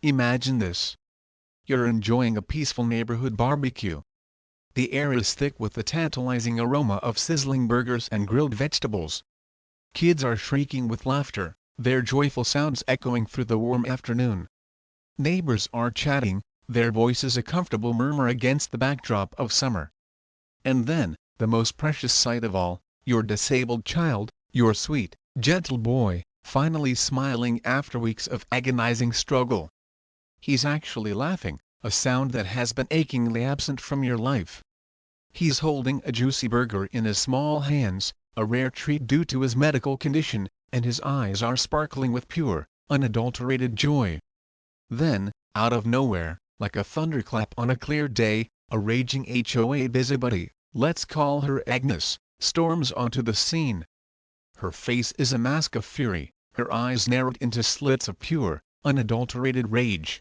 Imagine this. You're enjoying a peaceful neighborhood barbecue. The air is thick with the tantalizing aroma of sizzling burgers and grilled vegetables. Kids are shrieking with laughter, their joyful sounds echoing through the warm afternoon. Neighbors are chatting, their voices a comfortable murmur against the backdrop of summer. And then, the most precious sight of all, your disabled child, your sweet, gentle boy, finally smiling after weeks of agonizing struggle. He's actually laughing, a sound that has been achingly absent from your life. He's holding a juicy burger in his small hands, a rare treat due to his medical condition, and his eyes are sparkling with pure, unadulterated joy. Then, out of nowhere, like a thunderclap on a clear day, a raging HOA busybody, let's call her Agnes, storms onto the scene. Her face is a mask of fury, her eyes narrowed into slits of pure, unadulterated rage.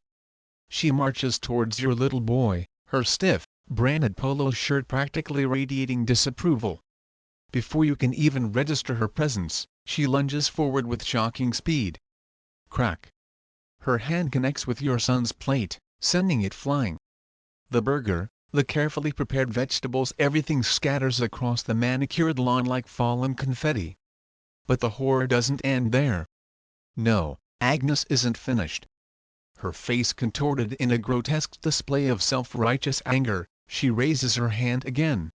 She marches towards your little boy, her stiff, branded polo shirt practically radiating disapproval. Before you can even register her presence, she lunges forward with shocking speed. Crack! Her hand connects with your son's plate, sending it flying. The burger, the carefully prepared vegetables, everything scatters across the manicured lawn like fallen confetti. But the horror doesn't end there. No, Agnes isn't finished. Her face contorted in a grotesque display of self-righteous anger, she raises her hand again.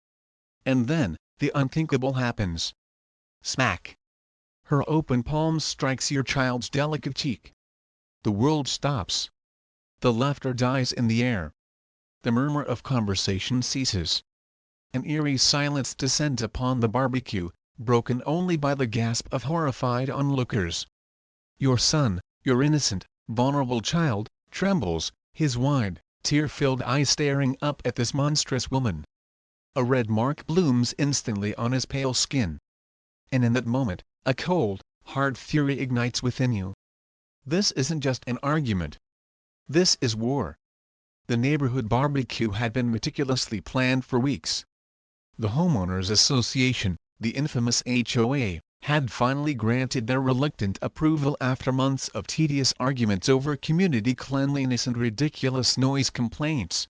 And then, the unthinkable happens. Smack! Her open palm strikes your child's delicate cheek. The world stops. The laughter dies in the air. The murmur of conversation ceases. An eerie silence descends upon the barbecue, broken only by the gasp of horrified onlookers. Your son, your innocent, vulnerable child, trembles, his wide, tear-filled eyes staring up at this monstrous woman. A red mark blooms instantly on his pale skin. And in that moment, a cold, hard fury ignites within you. This isn't just an argument. This is war. The neighborhood barbecue had been meticulously planned for weeks. The homeowners association, the infamous HOA, had finally granted their reluctant approval after months of tedious arguments over community cleanliness and ridiculous noise complaints.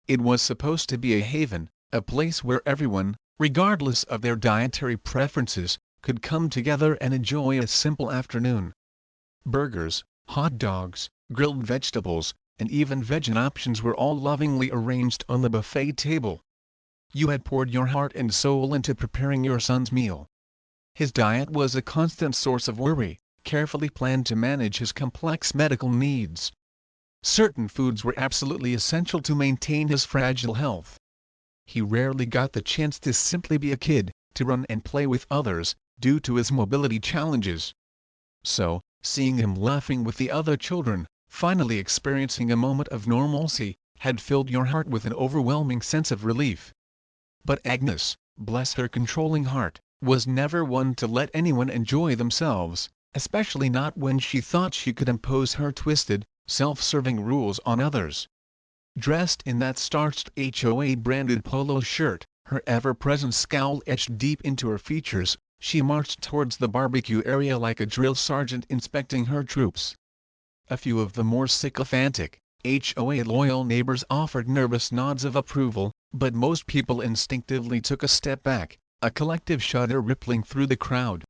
It was supposed to be a haven, a place where everyone, regardless of their dietary preferences, could come together and enjoy a simple afternoon. Burgers, hot dogs, grilled vegetables, and even vegan options were all lovingly arranged on the buffet table. You had poured your heart and soul into preparing your son's meal. His diet was a constant source of worry, carefully planned to manage his complex medical needs. Certain foods were absolutely essential to maintain his fragile health. He rarely got the chance to simply be a kid, to run and play with others, due to his mobility challenges. So, seeing him laughing with the other children, finally experiencing a moment of normalcy, had filled your heart with an overwhelming sense of relief. But Agnes, bless her controlling heart, was never one to let anyone enjoy themselves, especially not when she thought she could impose her twisted, self-serving rules on others. Dressed in that starched HOA-branded polo shirt, her ever-present scowl etched deep into her features, she marched towards the barbecue area like a drill sergeant inspecting her troops. A few of the more sycophantic, HOA-loyal neighbors offered nervous nods of approval, but most people instinctively took a step back, a collective shudder rippling through the crowd.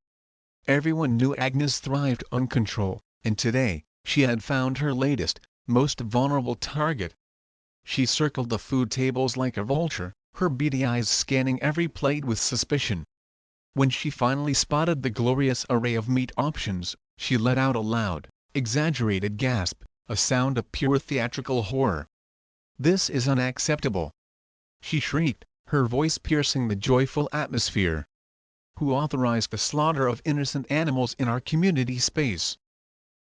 Everyone knew Agnes thrived on control, and today, she had found her latest, most vulnerable target. She circled the food tables like a vulture, her beady eyes scanning every plate with suspicion. When she finally spotted the glorious array of meat options, she let out a loud, exaggerated gasp, a sound of pure theatrical horror. "This is unacceptable!" she shrieked, her voice piercing the joyful atmosphere. "Who authorized the slaughter of innocent animals in our community space?"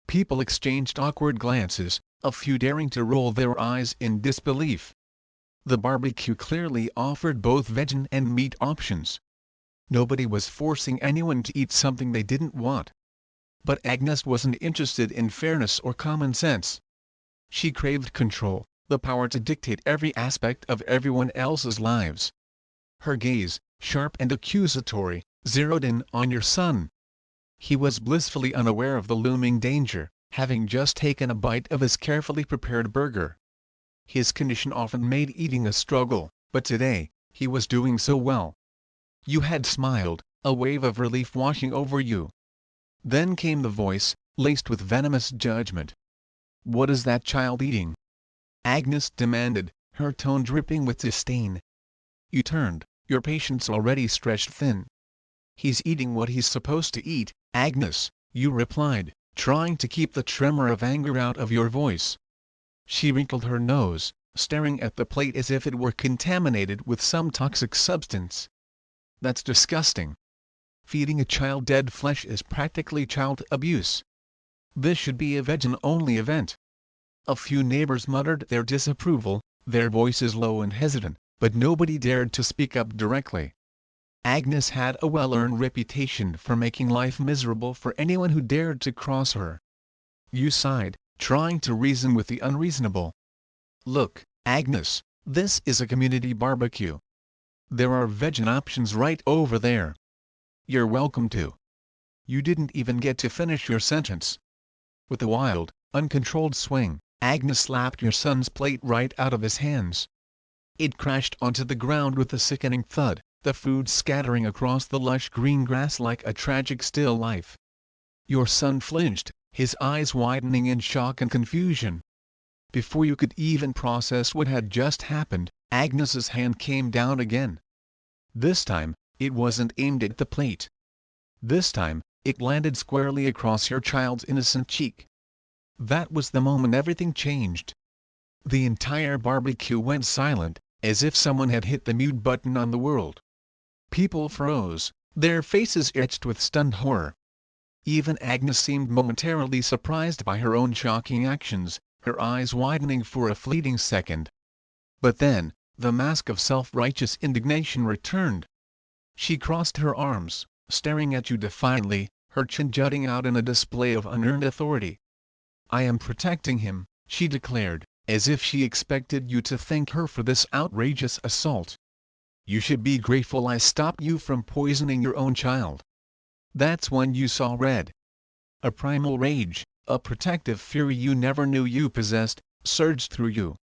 People exchanged awkward glances, a few daring to roll their eyes in disbelief. The barbecue clearly offered both vegan and meat options. Nobody was forcing anyone to eat something they didn't want. But Agnes wasn't interested in fairness or common sense. She craved control, the power to dictate every aspect of everyone else's lives. Her gaze, sharp and accusatory, zeroed in on your son. He was blissfully unaware of the looming danger, having just taken a bite of his carefully prepared burger. His condition often made eating a struggle, but today, he was doing so well. You had smiled, a wave of relief washing over you. Then came the voice, laced with venomous judgment. "What is that child eating?" Agnes demanded, her tone dripping with disdain. You turned, your patience already stretched thin. "He's eating what he's supposed to eat, Agnes," you replied, trying to keep the tremor of anger out of your voice. She wrinkled her nose, staring at the plate as if it were contaminated with some toxic substance. "That's disgusting. Feeding a child dead flesh is practically child abuse. This should be a vegan-only event." A few neighbors muttered their disapproval, their voices low and hesitant, but nobody dared to speak up directly. Agnes had a well-earned reputation for making life miserable for anyone who dared to cross her. You sighed, trying to reason with the unreasonable. "Look, Agnes, this is a community barbecue. There are vegan options right over there. You're welcome to." You didn't even get to finish your sentence. With a wild, uncontrolled swing, Agnes slapped your son's plate right out of his hands. It crashed onto the ground with a sickening thud, the food scattering across the lush green grass like a tragic still life. Your son flinched, his eyes widening in shock and confusion. Before you could even process what had just happened, Agnes's hand came down again. This time, it wasn't aimed at the plate. This time, it landed squarely across your child's innocent cheek. That was the moment everything changed. The entire barbecue went silent, as if someone had hit the mute button on the world. People froze, their faces etched with stunned horror. Even Agnes seemed momentarily surprised by her own shocking actions, her eyes widening for a fleeting second. But then, the mask of self-righteous indignation returned. She crossed her arms, staring at you defiantly, her chin jutting out in a display of unearned authority. "I am protecting him," she declared, as if she expected you to thank her for this outrageous assault. "You should be grateful I stopped you from poisoning your own child." That's when you saw red. A primal rage, a protective fury you never knew you possessed, surged through you.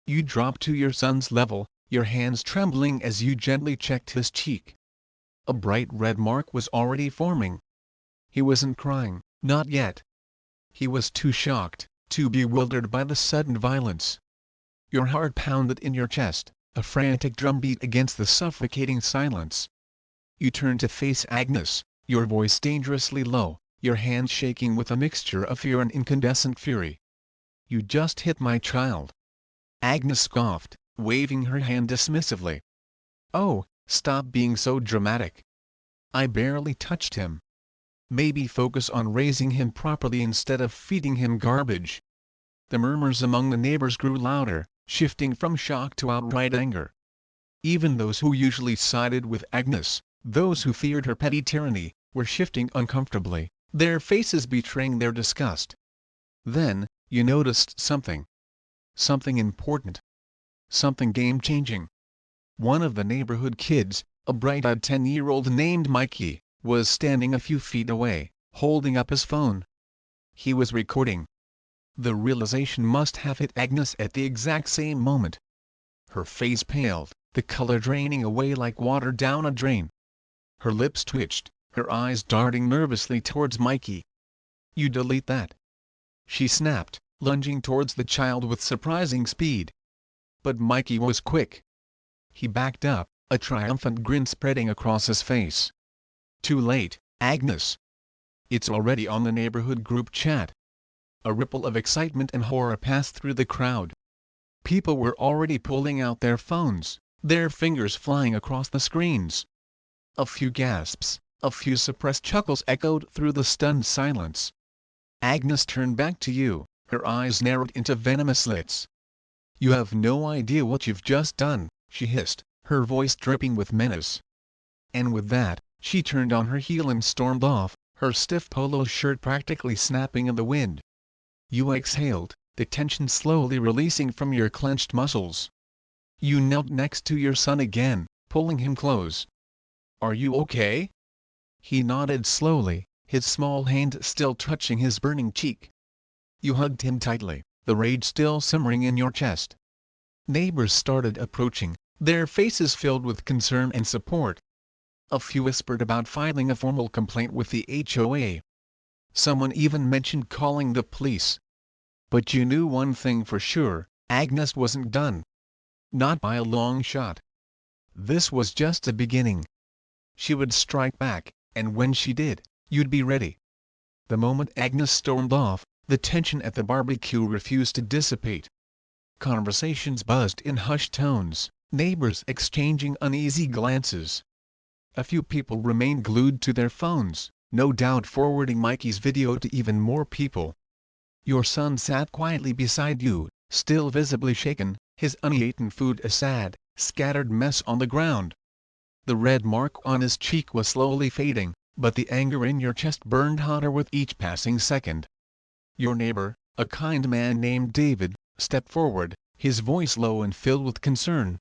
You dropped to your son's level, your hands trembling as you gently checked his cheek. A bright red mark was already forming. He wasn't crying, not yet. He was too shocked, too bewildered by the sudden violence. Your heart pounded in your chest, a frantic drumbeat against the suffocating silence. You turned to face Agnes, your voice dangerously low, your hands shaking with a mixture of fear and incandescent fury. "You just hit my child." Agnes scoffed, waving her hand dismissively. "Oh, stop being so dramatic. I barely touched him. Maybe focus on raising him properly instead of feeding him garbage." The murmurs among the neighbors grew louder, shifting from shock to outright anger. Even those who usually sided with Agnes, those who feared her petty tyranny, were shifting uncomfortably, their faces betraying their disgust. Then, you noticed something. Something important. Something game-changing. One of the neighborhood kids, a bright-eyed 10-year-old named Mikey, was standing a few feet away, holding up his phone. He was recording. The realization must have hit Agnes at the exact same moment. Her face paled, the color draining away like water down a drain. Her lips twitched, her eyes darting nervously towards Mikey. "You delete that!" she snapped, lunging towards the child with surprising speed. But Mikey was quick. He backed up, a triumphant grin spreading across his face. "Too late, Agnes. It's already on the neighborhood group chat." A ripple of excitement and horror passed through the crowd. People were already pulling out their phones, their fingers flying across the screens. A few gasps, a few suppressed chuckles echoed through the stunned silence. Agnes turned back to you, her eyes narrowed into venomous slits. "You have no idea what you've just done," she hissed, her voice dripping with menace. And with that, she turned on her heel and stormed off, her stiff polo shirt practically snapping in the wind. You exhaled, the tension slowly releasing from your clenched muscles. You knelt next to your son again, pulling him close. "Are you okay?" He nodded slowly, his small hand still touching his burning cheek. You hugged him tightly, the rage still simmering in your chest. Neighbors started approaching, their faces filled with concern and support. A few whispered about filing a formal complaint with the HOA. Someone even mentioned calling the police. But you knew one thing for sure, Agnes wasn't done. Not by a long shot. This was just the beginning. She would strike back, and when she did, you'd be ready. The moment Agnes stormed off, the tension at the barbecue refused to dissipate. Conversations buzzed in hushed tones, neighbors exchanging uneasy glances. A few people remained glued to their phones, no doubt forwarding Mikey's video to even more people. Your son sat quietly beside you, still visibly shaken, his uneaten food a sad, scattered mess on the ground. The red mark on his cheek was slowly fading, but the anger in your chest burned hotter with each passing second. Your neighbor, a kind man named David, stepped forward, his voice low and filled with concern.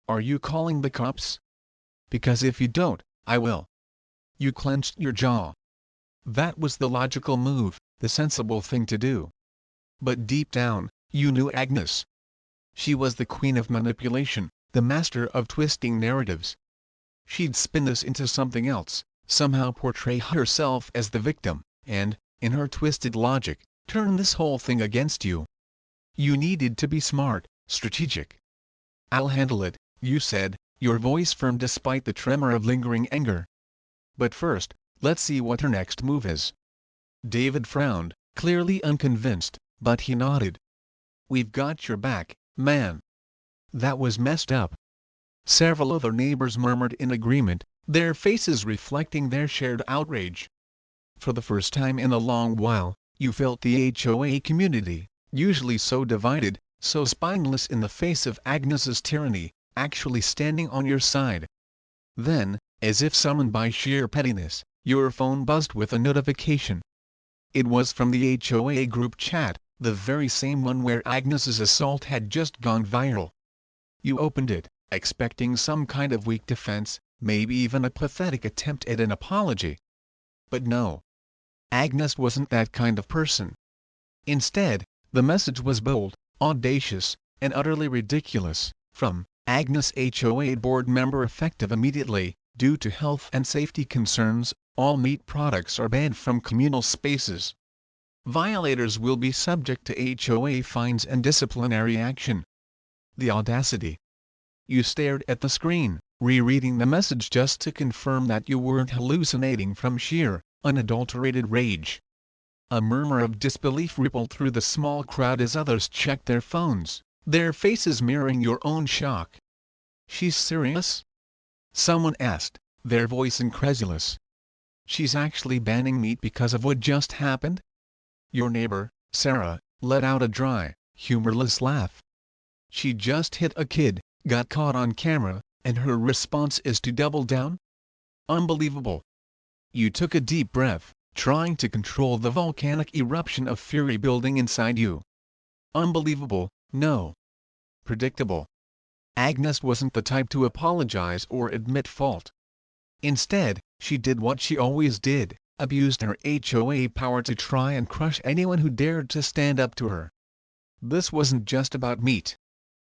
"Are you calling the cops? Because if you don't, I will." You clenched your jaw. That was the logical move, the sensible thing to do. But deep down, you knew Agnes. She was the queen of manipulation, the master of twisting narratives. She'd spin this into something else, somehow portray herself as the victim, and, in her twisted logic, turn this whole thing against you. You needed to be smart, strategic. "I'll handle it," you said, your voice firm despite the tremor of lingering anger. "But first, let's see what her next move is." David frowned, clearly unconvinced, but he nodded. "We've got your back, man." That was messed up. Several other neighbors murmured in agreement, their faces reflecting their shared outrage. For the first time in a long while, you felt the HOA community, usually so divided, so spineless in the face of Agnes's tyranny, actually standing on your side. Then, as if summoned by sheer pettiness, your phone buzzed with a notification. It was from the HOA group chat, the very same one where Agnes's assault had just gone viral. You opened it, expecting some kind of weak defense, maybe even a pathetic attempt at an apology. But no. Agnes wasn't that kind of person. Instead, the message was bold, audacious, and utterly ridiculous, from Agnes HOA board member effective immediately, due to health and safety concerns, all meat products are banned from communal spaces. Violators will be subject to HOA fines and disciplinary action. The audacity. You stared at the screen, rereading the message just to confirm that you weren't hallucinating from sheer, unadulterated rage. A murmur of disbelief rippled through the small crowd as others checked their phones, their faces mirroring your own shock. "She's serious?" someone asked, their voice incredulous. "She's actually banning meat because of what just happened?" Your neighbor, Sarah, let out a dry, humorless laugh. "She just hit a kid, got caught on camera, and her response is to double down? Unbelievable." You took a deep breath, trying to control the volcanic eruption of fury building inside you. Unbelievable, no. Predictable. Agnes wasn't the type to apologize or admit fault. Instead, she did what she always did, abused her HOA power to try and crush anyone who dared to stand up to her. This wasn't just about meat.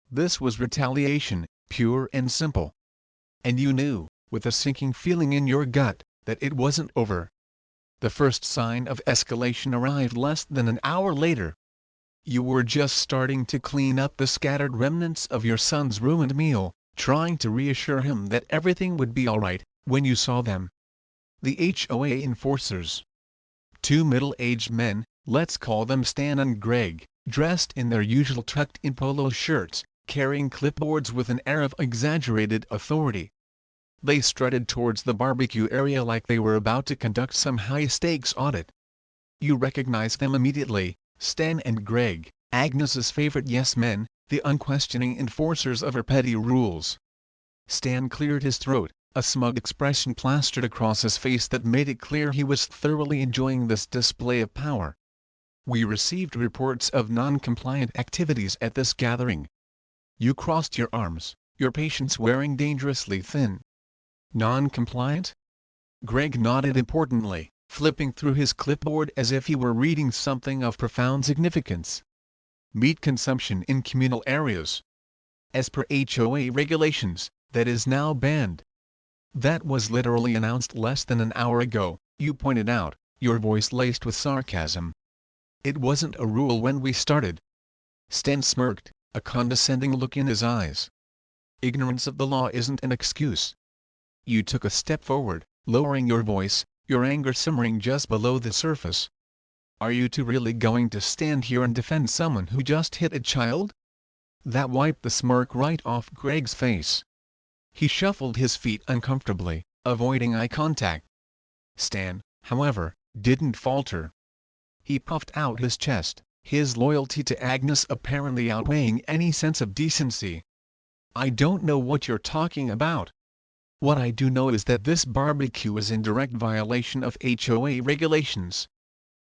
This was retaliation, pure and simple. And you knew, with a sinking feeling in your gut, that it wasn't over. The first sign of escalation arrived less than an hour later. You were just starting to clean up the scattered remnants of your son's ruined meal, trying to reassure him that everything would be alright, when you saw them. The HOA enforcers. Two middle-aged men, let's call them Stan and Greg, dressed in their usual tucked-in polo shirts, carrying clipboards with an air of exaggerated authority. They strutted towards the barbecue area like they were about to conduct some high-stakes audit. You recognized them immediately, Stan and Greg, Agnes's favorite yes-men, the unquestioning enforcers of her petty rules. Stan cleared his throat, a smug expression plastered across his face that made it clear he was thoroughly enjoying this display of power. "We received reports of non-compliant activities at this gathering." You crossed your arms, your patience wearing dangerously thin. Non-compliant? Greg nodded importantly, flipping through his clipboard as if he were reading something of profound significance. Meat consumption in communal areas. As per HOA regulations, that is now banned. That was literally announced less than an hour ago, you pointed out, your voice laced with sarcasm. It wasn't a rule when we started. Stan smirked, a condescending look in his eyes. Ignorance of the law isn't an excuse. You took a step forward, lowering your voice, your anger simmering just below the surface. Are you two really going to stand here and defend someone who just hit a child? That wiped the smirk right off Greg's face. He shuffled his feet uncomfortably, avoiding eye contact. Stan, however, didn't falter. He puffed out his chest, his loyalty to Agnes apparently outweighing any sense of decency. I don't know what you're talking about. What I do know is that this barbecue is in direct violation of HOA regulations.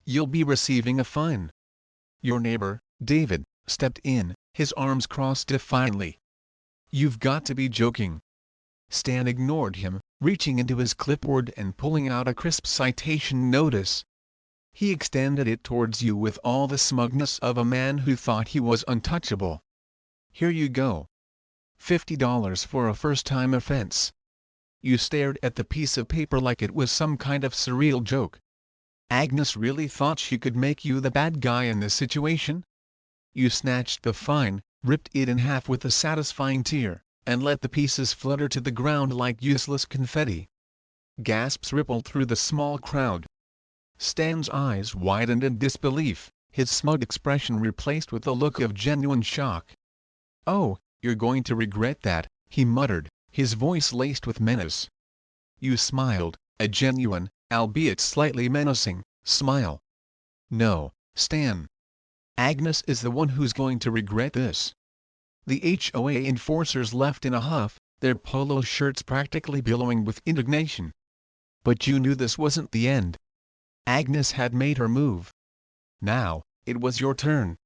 You'll be receiving a fine. Your neighbor, David, stepped in, his arms crossed defiantly. You've got to be joking. Stan ignored him, reaching into his clipboard and pulling out a crisp citation notice. He extended it towards you with all the smugness of a man who thought he was untouchable. Here you go. $50 for a first-time offense. You stared at the piece of paper like it was some kind of surreal joke. Agnes really thought she could make you the bad guy in this situation? You snatched the fine, ripped it in half with a satisfying tear, and let the pieces flutter to the ground like useless confetti. Gasps rippled through the small crowd. Stan's eyes widened in disbelief, his smug expression replaced with a look of genuine shock. "Oh, you're going to regret that," he muttered, his voice laced with menace. You smiled, a genuine, albeit slightly menacing, smile. "No, Stan. Agnes is the one who's going to regret this." The HOA enforcers left in a huff, their polo shirts practically billowing with indignation. But you knew this wasn't the end. Agnes had made her move. Now, it was your turn.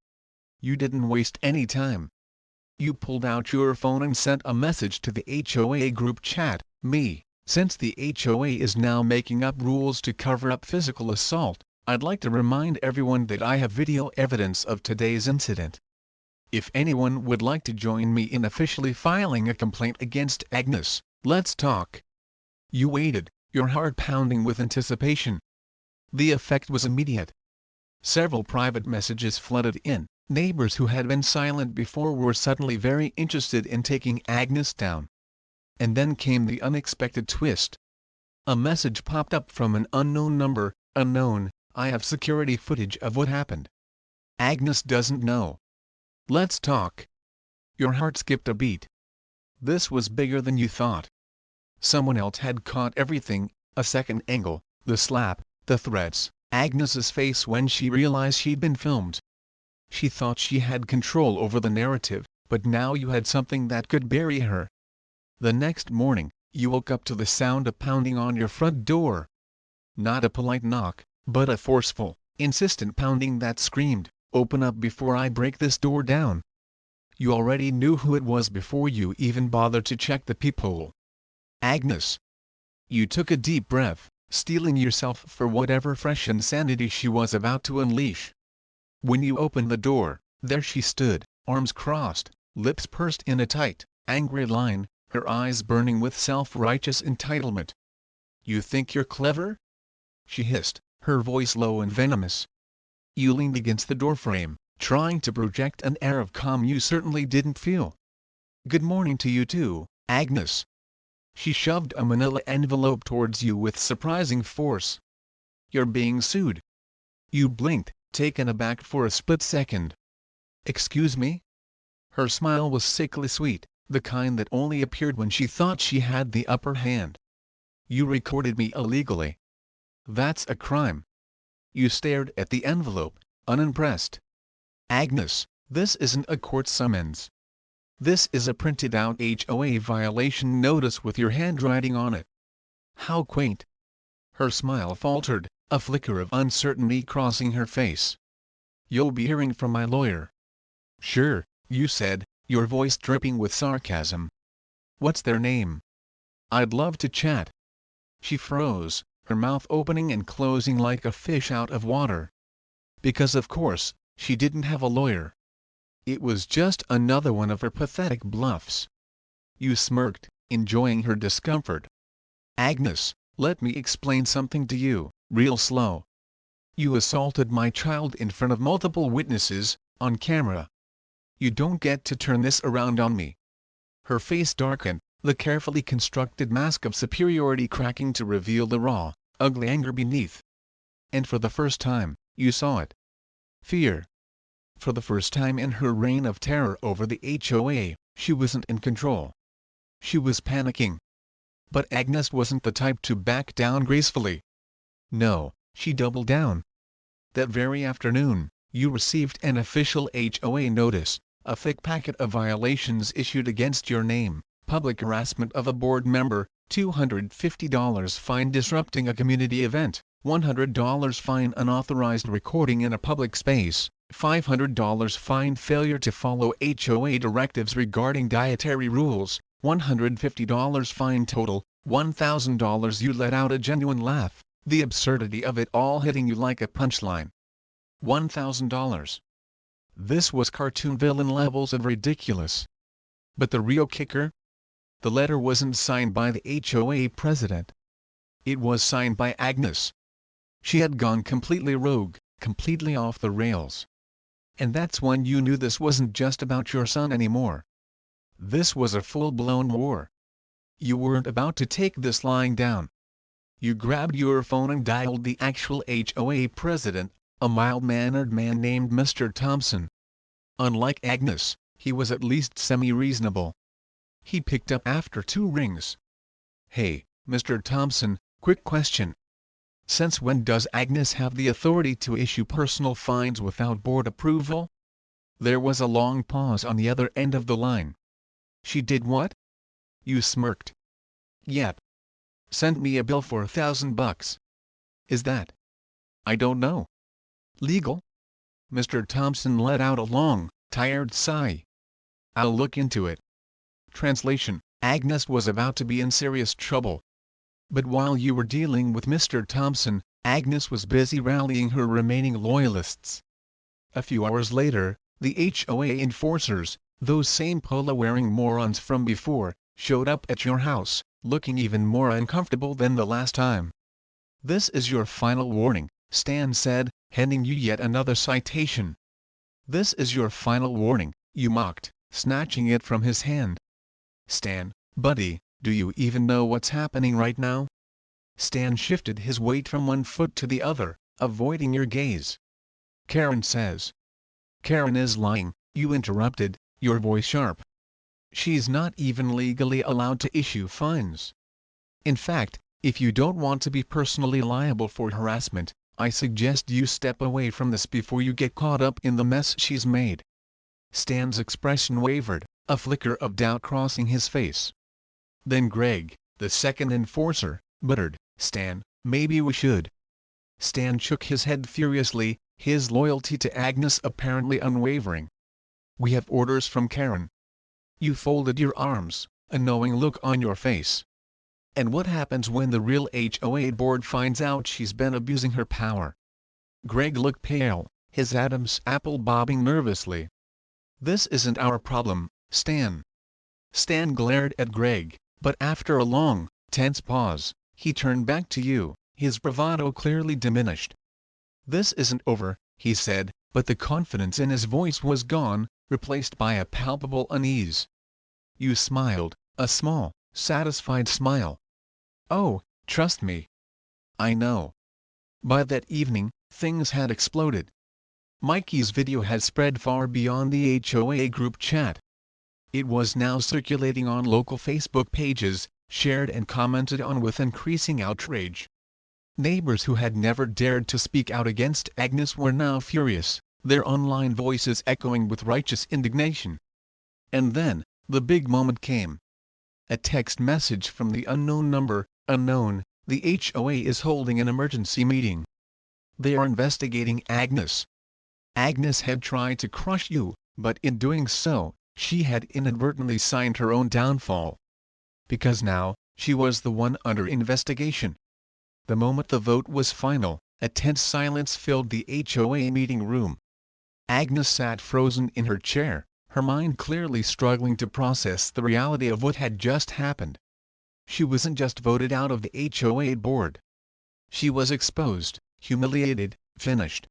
You didn't waste any time. You pulled out your phone and sent a message to the HOA group chat, since the HOA is now making up rules to cover up physical assault, I'd like to remind everyone that I have video evidence of today's incident. If anyone would like to join me in officially filing a complaint against Agnes, let's talk." You waited, your heart pounding with anticipation. The effect was immediate. Several private messages flooded in. Neighbors who had been silent before were suddenly very interested in taking Agnes down. And then came the unexpected twist. A message popped up from an unknown number. "Unknown, I have security footage of what happened. Agnes doesn't know. Let's talk." Your heart skipped a beat. This was bigger than you thought. Someone else had caught everything, a second angle, the slap, the threats, Agnes's face when she realized she'd been filmed. She thought she had control over the narrative, but now you had something that could bury her. The next morning, you woke up to the sound of pounding on your front door. Not a polite knock, but a forceful, insistent pounding that screamed, "Open up before I break this door down." You already knew who it was before you even bothered to check the peephole. Agnes. You took a deep breath, steeling yourself for whatever fresh insanity she was about to unleash. When you opened the door, there she stood, arms crossed, lips pursed in a tight, angry line, her eyes burning with self-righteous entitlement. "You think you're clever?" she hissed, her voice low and venomous. You leaned against the doorframe, trying to project an air of calm you certainly didn't feel. "Good morning to you too, Agnes." She shoved a manila envelope towards you with surprising force. "You're being sued." You blinked, taken aback for a split second. "Excuse me?" Her smile was sickly sweet, the kind that only appeared when she thought she had the upper hand. "You recorded me illegally. That's a crime." You stared at the envelope, unimpressed. "Agnes, this isn't a court summons. This is a printed-out HOA violation notice with your handwriting on it." "How quaint." Her smile faltered, a flicker of uncertainty crossing her face. "You'll be hearing from my lawyer." "Sure," you said, your voice dripping with sarcasm. "What's their name? I'd love to chat." She froze, her mouth opening and closing like a fish out of water. Because of course, she didn't have a lawyer. It was just another one of her pathetic bluffs. You smirked, enjoying her discomfort. Agnes, let me explain something to you, real slow. You assaulted my child in front of multiple witnesses, on camera. You don't get to turn this around on me. Her face darkened, the carefully constructed mask of superiority cracking to reveal the raw, ugly anger beneath. And for the first time, you saw it. Fear. For the first time in her reign of terror over the HOA, she wasn't in control. She was panicking. But Agnes wasn't the type to back down gracefully. No, she doubled down. That very afternoon, you received an official HOA notice, a thick packet of violations issued against your name, public harassment of a board member, $250 fine disrupting a community event, $100 fine unauthorized recording in a public space, $500 fine failure to follow HOA directives regarding dietary rules, $150 fine total, $1,000. You let out a genuine laugh, the absurdity of it all hitting you like a punchline. $1,000. This was cartoon villain levels of ridiculous. But the real kicker? The letter wasn't signed by the HOA president. It was signed by Agnes. She had gone completely rogue, completely off the rails. And that's when you knew this wasn't just about your son anymore. This was a full-blown war. You weren't about to take this lying down. You grabbed your phone and dialed the actual HOA president, a mild-mannered man named Mr. Thompson. Unlike Agnes, he was at least semi-reasonable. He picked up after 2 rings. "Hey, Mr. Thompson, quick question. Since when does Agnes have the authority to issue personal fines without board approval?" There was a long pause on the other end of the line. "She did what?" You smirked. "Yep. Sent me a bill for $1,000. Is that? I don't know. Legal?" Mr. Thompson let out a long, tired sigh. "I'll look into it." Translation: Agnes was about to be in serious trouble. But while you were dealing with Mr. Thompson, Agnes was busy rallying her remaining loyalists. A few hours later, the HOA enforcers, those same polo-wearing morons from before, showed up at your house, looking even more uncomfortable than the last time. "This is your final warning," Stan said, handing you yet another citation. "This is your final warning," you mocked, snatching it from his hand. "Stan, buddy, do you even know what's happening right now?" Stan shifted his weight from one foot to the other, avoiding your gaze. "Karen says." "Karen is lying," you interrupted, your voice sharp. "She's not even legally allowed to issue fines. In fact, if you don't want to be personally liable for harassment, I suggest you step away from this before you get caught up in the mess she's made." Stan's expression wavered, a flicker of doubt crossing his face. Then Greg, the second enforcer, muttered, "Stan, maybe we should." Stan shook his head furiously, his loyalty to Agnes apparently unwavering. "We have orders from Karen." You folded your arms, a knowing look on your face. "And what happens when the real HOA board finds out she's been abusing her power?" Greg looked pale, his Adam's apple bobbing nervously. "This isn't our problem, Stan." Stan glared at Greg, but after a long, tense pause, he turned back to you, his bravado clearly diminished. "This isn't over," he said, but the confidence in his voice was gone, replaced by a palpable unease. You smiled, a small, satisfied smile. "Oh, trust me. I know." By that evening, things had exploded. Mikey's video had spread far beyond the HOA group chat. It was now circulating on local Facebook pages, shared and commented on with increasing outrage. Neighbors who had never dared to speak out against Agnes were now furious, their online voices echoing with righteous indignation. And then, the big moment came. A text message from the unknown number: "Unknown, the HOA is holding an emergency meeting. They are investigating Agnes." Agnes had tried to crush you, but in doing so, she had inadvertently signed her own downfall. Because now, she was the one under investigation. The moment the vote was final, a tense silence filled the HOA meeting room. Agnes sat frozen in her chair, her mind clearly struggling to process the reality of what had just happened. She wasn't just voted out of the HOA board. She was exposed, humiliated, finished.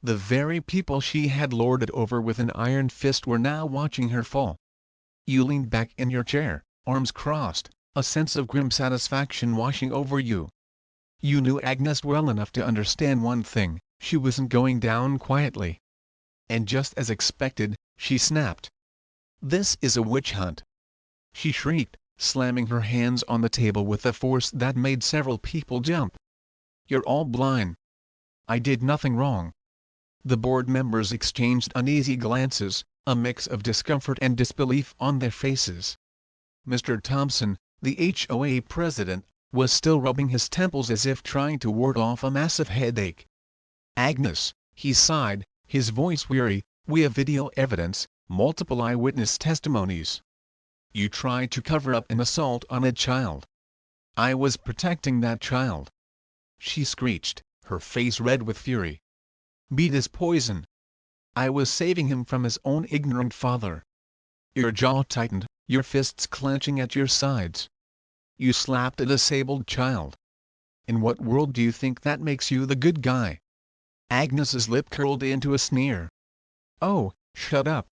The very people she had lorded over with an iron fist were now watching her fall. You leaned back in your chair, arms crossed, a sense of grim satisfaction washing over you. You knew Agnes well enough to understand one thing: she wasn't going down quietly. And just as expected, she snapped. "This is a witch hunt!" she shrieked, slamming her hands on the table with a force that made several people jump. "You're all blind. I did nothing wrong." The board members exchanged uneasy glances, a mix of discomfort and disbelief on their faces. Mr. Thompson, the HOA president, was still rubbing his temples as if trying to ward off a massive headache. "Agnes," he sighed, his voice weary, "we have video evidence, multiple eyewitness testimonies. You tried to cover up an assault on a child." "I was protecting that child," she screeched, her face red with fury. "Beat is poison. I was saving him from his own ignorant father." Your jaw tightened, your fists clenching at your sides. You slapped a disabled child. In what world do you think that makes you the good guy? Agnes's lip curled into a sneer. "Oh, shut up.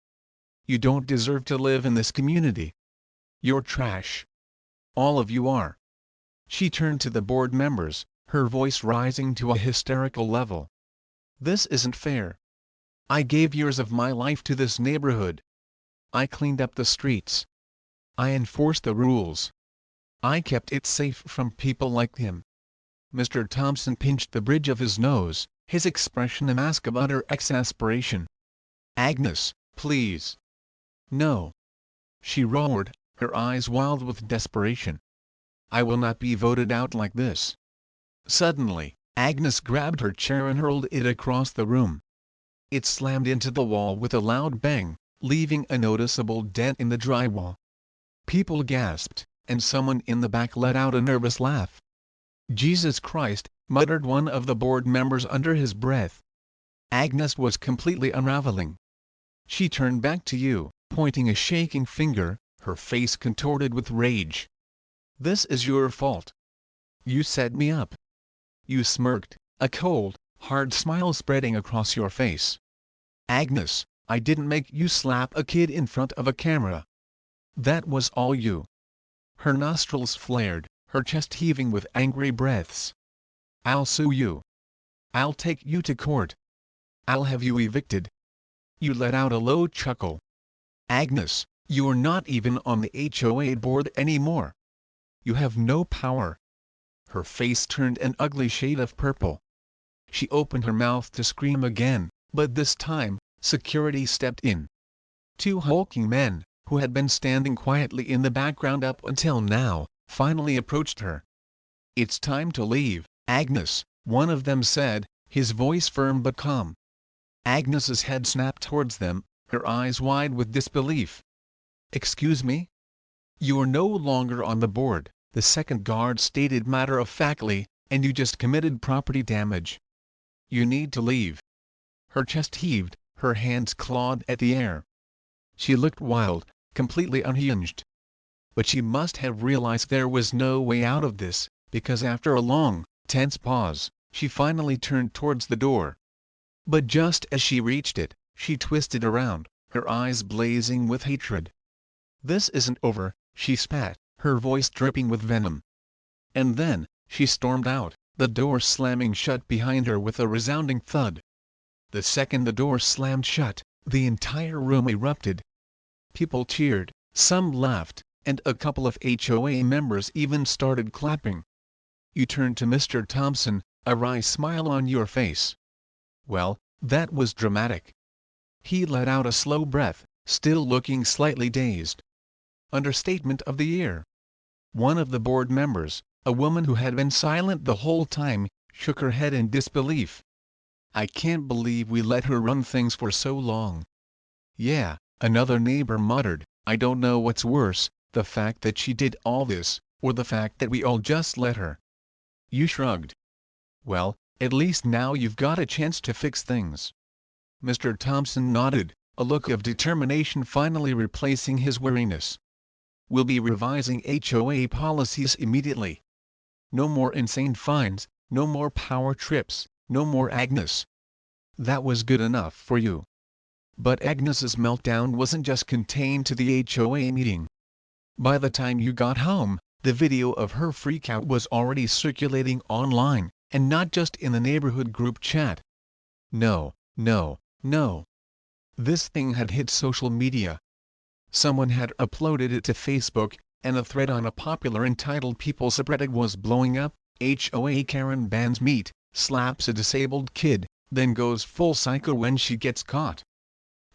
You don't deserve to live in this community. You're trash. All of you are." She turned to the board members, her voice rising to a hysterical level. "This isn't fair. I gave years of my life to this neighborhood. I cleaned up the streets. I enforced the rules. I kept it safe from people like him." Mr. Thompson pinched the bridge of his nose, his expression a mask of utter exasperation. "Agnes, please." "No," she roared, her eyes wild with desperation. "I will not be voted out like this." Suddenly, Agnes grabbed her chair and hurled it across the room. It slammed into the wall with a loud bang, leaving a noticeable dent in the drywall. People gasped, and someone in the back let out a nervous laugh. "Jesus Christ," muttered one of the board members under his breath. Agnes was completely unraveling. She turned back to you, pointing a shaking finger, her face contorted with rage. "This is your fault. You set me up." You smirked, a cold, hard smile spreading across your face. "Agnes, I didn't make you slap a kid in front of a camera. That was all you." Her nostrils flared, her chest heaving with angry breaths. "I'll sue you. I'll take you to court. I'll have you evicted." You let out a low chuckle. "Agnes, you're not even on the HOA board anymore. You have no power." Her face turned an ugly shade of purple. She opened her mouth to scream again, but this time, security stepped in. Two hulking men, who had been standing quietly in the background up until now, finally approached her. "It's time to leave, Agnes," one of them said, his voice firm but calm. Agnes's head snapped towards them, her eyes wide with disbelief. "Excuse me? You're no longer on the board," the second guard stated matter-of-factly, "and you just committed property damage. You need to leave." Her chest heaved, her hands clawed at the air. She looked wild, completely unhinged. But she must have realized there was no way out of this, because after a long, tense pause, she finally turned towards the door. But just as she reached it, she twisted around, her eyes blazing with hatred. "This isn't over," she spat, her voice dripping with venom. And then, she stormed out, the door slamming shut behind her with a resounding thud. The second the door slammed shut, the entire room erupted. People cheered, some laughed, and a couple of HOA members even started clapping. You turned to Mr. Thompson, a wry smile on your face. "Well, that was dramatic." He let out a slow breath, still looking slightly dazed. "Understatement of the year." One of the board members, a woman who had been silent the whole time, shook her head in disbelief. "I can't believe we let her run things for so long." "Yeah," another neighbor muttered, "I don't know what's worse, the fact that she did all this, or the fact that we all just let her." You shrugged. Well, at least now you've got a chance to fix things. Mr. Thompson nodded, a look of determination finally replacing his weariness. We'll be revising HOA policies immediately. No more insane fines, no more power trips, no more Agnes. That was good enough for you. But Agnes's meltdown wasn't just contained to the HOA meeting. By the time you got home, the video of her freakout was already circulating online, and not just in the neighborhood group chat. No, no, no. This thing had hit social media. Someone had uploaded it to Facebook, and a thread on a popular entitled People subreddit was blowing up. HOA Karen bans meat, slaps a disabled kid, then goes full psycho when she gets caught.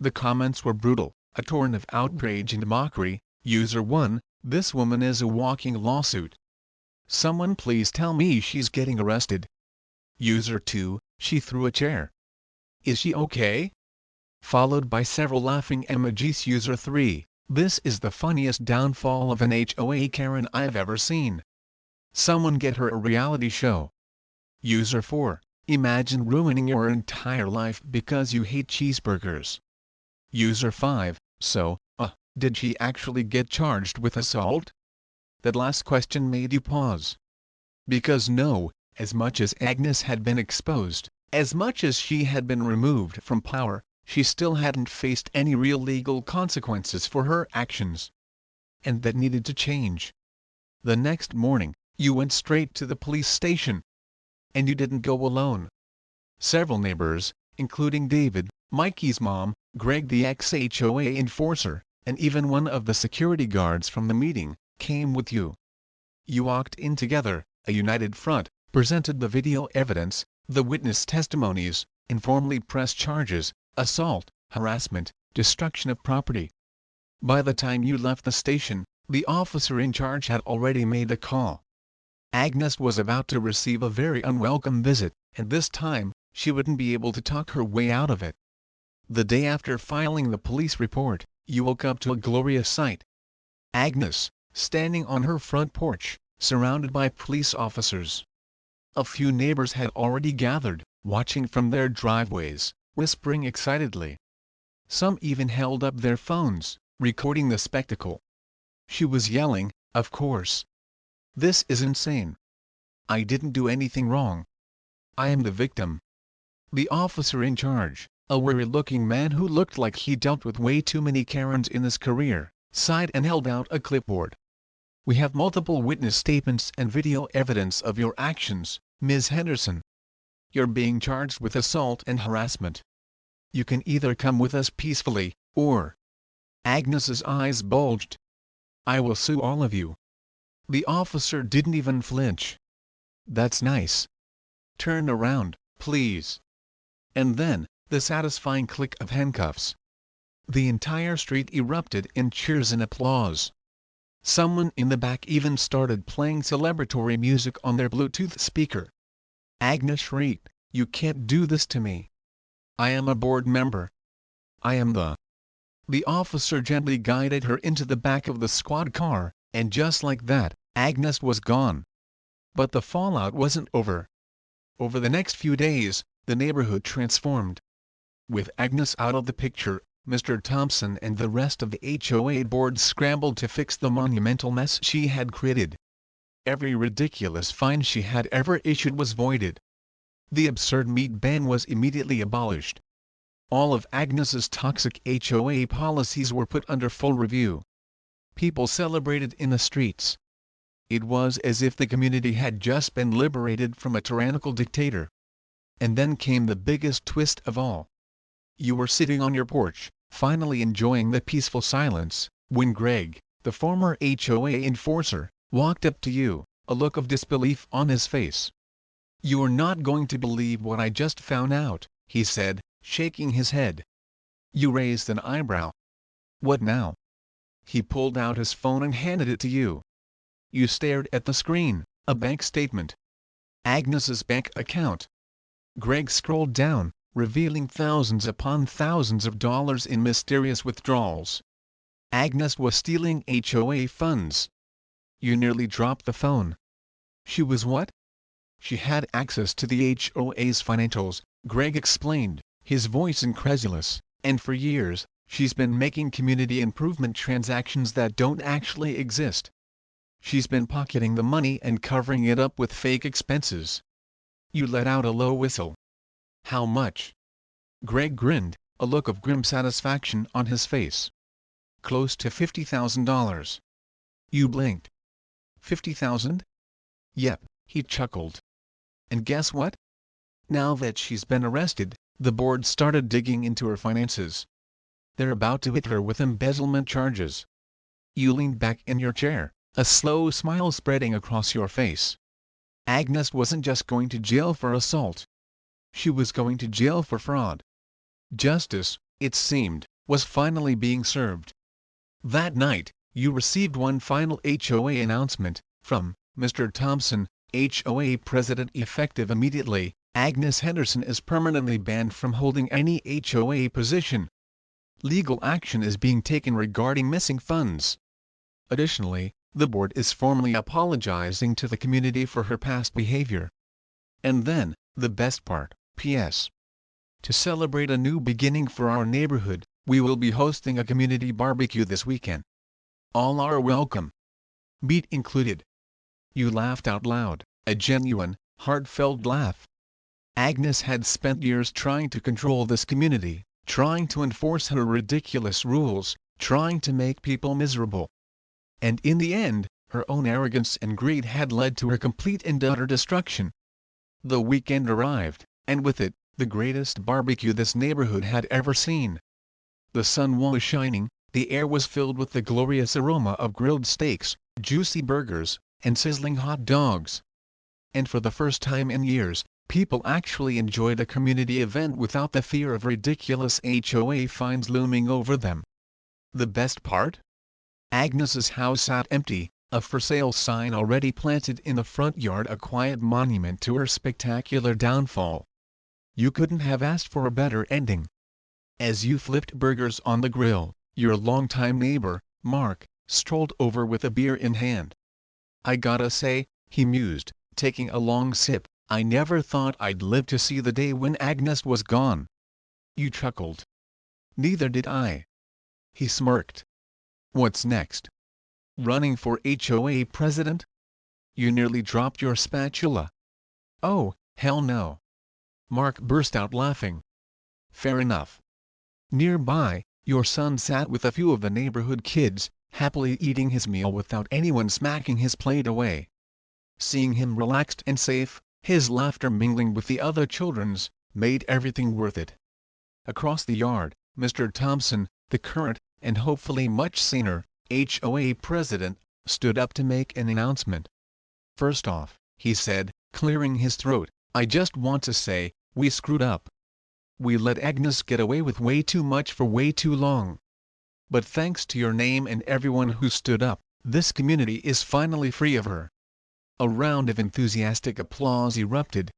The comments were brutal, a torrent of outrage and mockery. User 1, this woman is a walking lawsuit. Someone please tell me she's getting arrested. User 2, she threw a chair. Is she okay? Followed by several laughing emojis. User 3, this is the funniest downfall of an HOA Karen I've ever seen. Someone get her a reality show. User 4, imagine ruining your entire life because you hate cheeseburgers. User 5, so, did she actually get charged with assault? That last question made you pause. Because no, as much as Agnes had been exposed, as much as she had been removed from power, she still hadn't faced any real legal consequences for her actions. And that needed to change. The next morning, you went straight to the police station. And you didn't go alone. Several neighbors, including David, Mikey's mom, Greg the ex-HOA enforcer, and even one of the security guards from the meeting, came with you. You walked in together, a united front, presented the video evidence, the witness testimonies, and formally pressed charges: assault, harassment, destruction of property. By the time you left the station, the officer in charge had already made a call. Agnes was about to receive a very unwelcome visit, and this time, she wouldn't be able to talk her way out of it. The day after filing the police report, you woke up to a glorious sight. Agnes, standing on her front porch, surrounded by police officers. A few neighbors had already gathered, watching from their driveways, whispering excitedly. Some even held up their phones, recording the spectacle. She was yelling, of course. This is insane. I didn't do anything wrong. I am the victim. The officer in charge, a weary-looking man who looked like he dealt with way too many Karens in his career, sighed and held out a clipboard. We have multiple witness statements and video evidence of your actions, Ms. Henderson. You're being charged with assault and harassment. You can either come with us peacefully, or... Agnes's eyes bulged. I will sue all of you. The officer didn't even flinch. That's nice. Turn around, please. And then, the satisfying click of handcuffs. The entire street erupted in cheers and applause. Someone in the back even started playing celebratory music on their Bluetooth speaker. Agnes shrieked, "You can't do this to me. I am a board member. I am the..." The officer gently guided her into the back of the squad car, and just like that, Agnes was gone. But the fallout wasn't over. Over the next few days, the neighborhood transformed. With Agnes out of the picture, Mr. Thompson and the rest of the HOA board scrambled to fix the monumental mess she had created. Every ridiculous fine she had ever issued was voided. The absurd meat ban was immediately abolished. All of Agnes's toxic HOA policies were put under full review. People celebrated in the streets. It was as if the community had just been liberated from a tyrannical dictator. And then came the biggest twist of all. You were sitting on your porch, finally enjoying the peaceful silence, when Greg, the former HOA enforcer, walked up to you, a look of disbelief on his face. "You're not going to believe what I just found out," he said, shaking his head. You raised an eyebrow. "What now?" He pulled out his phone and handed it to you. You stared at the screen, a bank statement. Agnes's bank account. Greg scrolled down, revealing thousands upon thousands of dollars in mysterious withdrawals. Agnes was stealing HOA funds. You nearly dropped the phone. She was what? She had access to the HOA's financials, Greg explained, his voice incredulous, and for years, she's been making community improvement transactions that don't actually exist. She's been pocketing the money and covering it up with fake expenses. You let out a low whistle. How much? Greg grinned, a look of grim satisfaction on his face. Close to $50,000. You blinked. 50,000? Yep, he chuckled. And guess what? Now that she's been arrested, the board started digging into her finances. They're about to hit her with embezzlement charges. You leaned back in your chair, a slow smile spreading across your face. Agnes wasn't just going to jail for assault. She was going to jail for fraud. Justice, it seemed, was finally being served. That night, you received one final HOA announcement, from Mr. Thompson, HOA President. Effective immediately, Agnes Henderson is permanently banned from holding any HOA position. Legal action is being taken regarding missing funds. Additionally, the board is formally apologizing to the community for her past behavior. And then, the best part, P.S. To celebrate a new beginning for our neighborhood, we will be hosting a community barbecue this weekend. All are welcome. Meat included. You laughed out loud, a genuine, heartfelt laugh. Agnes had spent years trying to control this community, trying to enforce her ridiculous rules, trying to make people miserable. And in the end, her own arrogance and greed had led to her complete and utter destruction. The weekend arrived, and with it, the greatest barbecue this neighborhood had ever seen. The sun was shining, the air was filled with the glorious aroma of grilled steaks, juicy burgers, and sizzling hot dogs. And for the first time in years, people actually enjoyed a community event without the fear of ridiculous HOA fines looming over them. The best part? Agnes's house sat empty, a for sale sign already planted in the front yard, a quiet monument to her spectacular downfall. You couldn't have asked for a better ending. As you flipped burgers on the grill, your longtime neighbor, Mark, strolled over with a beer in hand. I gotta say, he mused, taking a long sip, I never thought I'd live to see the day when Agnes was gone. You chuckled. Neither did I. He smirked. What's next? Running for HOA president? You nearly dropped your spatula. Oh, hell no. Mark burst out laughing. Fair enough. Nearby, your son sat with a few of the neighborhood kids, happily eating his meal without anyone smacking his plate away. Seeing him relaxed and safe, his laughter mingling with the other children's, made everything worth it. Across the yard, Mr. Thompson, the current, and hopefully much saner, HOA president, stood up to make an announcement. First off, he said, clearing his throat, I just want to say, we screwed up. We let Agnes get away with way too much for way too long. But thanks to your name and everyone who stood up, this community is finally free of her. A round of enthusiastic applause erupted.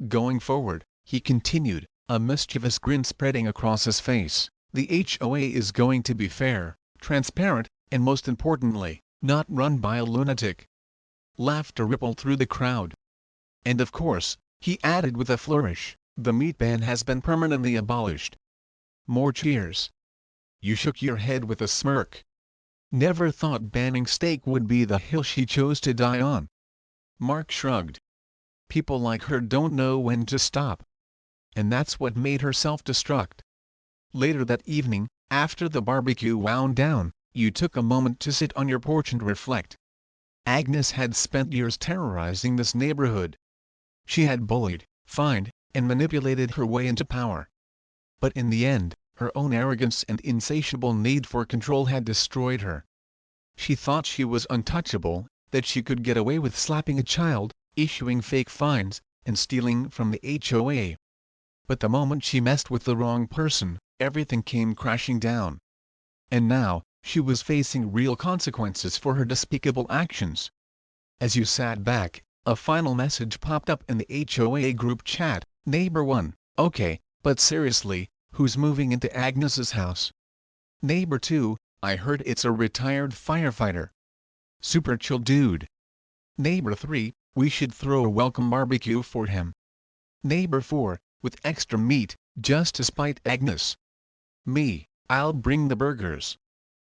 Going forward, he continued, a mischievous grin spreading across his face, the HOA is going to be fair, transparent, and most importantly, not run by a lunatic. Laughter rippled through the crowd. And of course, he added with a flourish, the meat ban has been permanently abolished. More cheers. You shook your head with a smirk. Never thought banning steak would be the hill she chose to die on. Mark shrugged. People like her don't know when to stop. And that's what made her self-destruct. Later that evening, after the barbecue wound down, you took a moment to sit on your porch and reflect. Agnes had spent years terrorizing this neighborhood. She had bullied, fined, and manipulated her way into power. But in the end, her own arrogance and insatiable need for control had destroyed her. She thought she was untouchable, that she could get away with slapping a child, issuing fake fines, and stealing from the HOA. But the moment she messed with the wrong person, everything came crashing down. And now, she was facing real consequences for her despicable actions. As you sat back, a final message popped up in the HOA group chat, Neighbor 1, okay, but seriously, who's moving into Agnes's house? Neighbor 2, I heard it's a retired firefighter. Super chill dude. Neighbor 3, We should throw a welcome barbecue for him. Neighbor 4, with extra meat, just to spite Agnes. Me, I'll bring the burgers.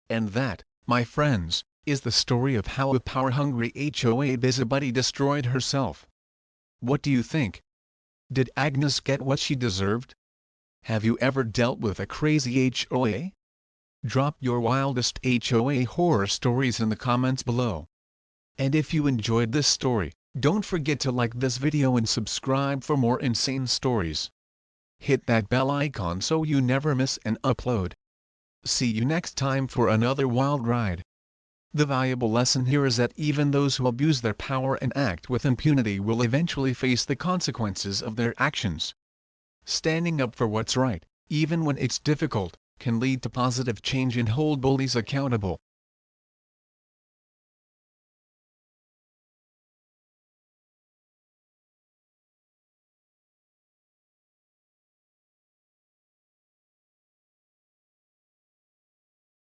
And that, my friends, is the story of how a power-hungry HOA busybody destroyed herself. What do you think? Did Agnes get what she deserved? Have you ever dealt with a crazy HOA? Drop your wildest HOA horror stories in the comments below. And if you enjoyed this story, don't forget to like this video and subscribe for more insane stories. Hit that bell icon so you never miss an upload. See you next time for another wild ride. The valuable lesson here is that even those who abuse their power and act with impunity will eventually face the consequences of their actions. Standing up for what's right, even when it's difficult, can lead to positive change and hold bullies accountable.